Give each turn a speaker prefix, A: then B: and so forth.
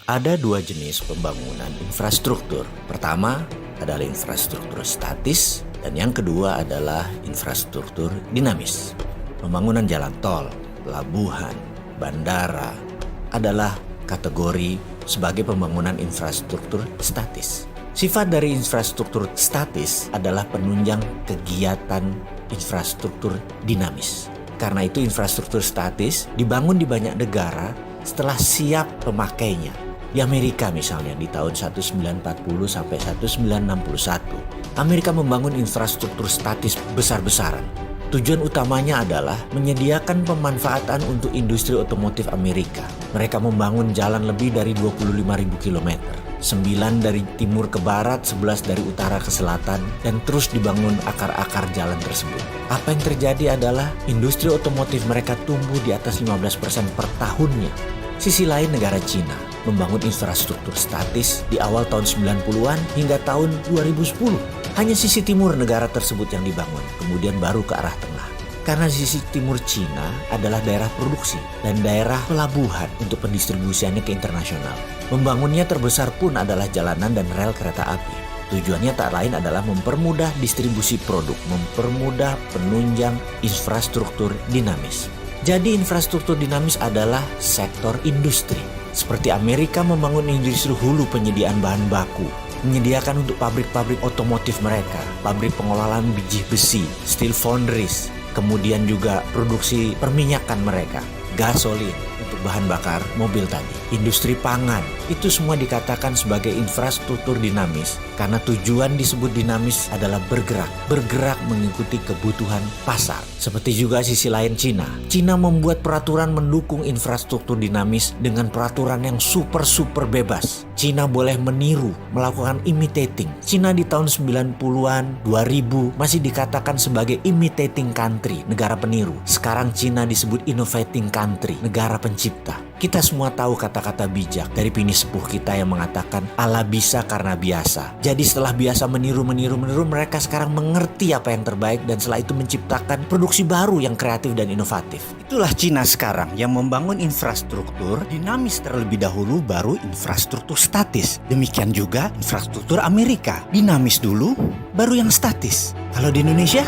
A: Ada dua jenis pembangunan infrastruktur. Pertama adalah infrastruktur statis dan yang kedua adalah infrastruktur dinamis. Pembangunan jalan tol, pelabuhan, bandara adalah kategori sebagai pembangunan infrastruktur statis. Sifat dari infrastruktur statis adalah penunjang kegiatan infrastruktur dinamis. Karena itu infrastruktur statis dibangun di banyak negara setelah siap pemakainya. Di Amerika misalnya di tahun 1940 sampai 1961, Amerika membangun infrastruktur statis besar-besaran. Tujuan utamanya adalah menyediakan pemanfaatan untuk industri otomotif Amerika. Mereka membangun jalan lebih dari 25.000 km. 9 dari timur ke barat, 11 dari utara ke selatan, dan terus dibangun akar-akar jalan tersebut. Apa yang terjadi adalah industri otomotif mereka tumbuh di atas 15% per tahunnya. Sisi lain negara Cina membangun infrastruktur statis di awal tahun 90-an hingga tahun 2010. Hanya sisi timur negara tersebut yang dibangun, kemudian baru ke arah tengah. Karena sisi timur Cina adalah daerah produksi dan daerah pelabuhan untuk pendistribusiannya ke internasional. Membangunnya terbesar pun adalah jalanan dan rel kereta api. Tujuannya tak lain adalah mempermudah distribusi produk, mempermudah penunjang infrastruktur dinamis. Jadi infrastruktur dinamis adalah sektor industri. Seperti Amerika membangun industri hulu penyediaan bahan baku, menyediakan untuk pabrik-pabrik otomotif mereka, pabrik pengolahan biji besi, steel foundries, kemudian juga produksi perminyakan mereka, gasolin untuk bahan bakar mobil tadi, industri pangan, itu semua dikatakan sebagai infrastruktur dinamis karena tujuan disebut dinamis adalah bergerak mengikuti kebutuhan pasar. Seperti juga sisi lain Cina. Cina membuat peraturan mendukung infrastruktur dinamis dengan peraturan yang super bebas. Cina boleh meniru, melakukan imitating. Cina di tahun 90-an, 2000 masih dikatakan sebagai imitating country, negara peniru. Sekarang Cina disebut innovating country, negara pencipta. Kita semua tahu kata-kata bijak dari Pini Sepuh kita yang mengatakan Allah bisa karena biasa. Jadi setelah biasa meniru, mereka sekarang mengerti apa yang terbaik dan setelah itu menciptakan produksi baru yang kreatif dan inovatif. Itulah Cina sekarang yang membangun infrastruktur dinamis terlebih dahulu baru infrastruktur statis. Demikian juga infrastruktur Amerika. Dinamis dulu baru yang statis. Kalau di Indonesia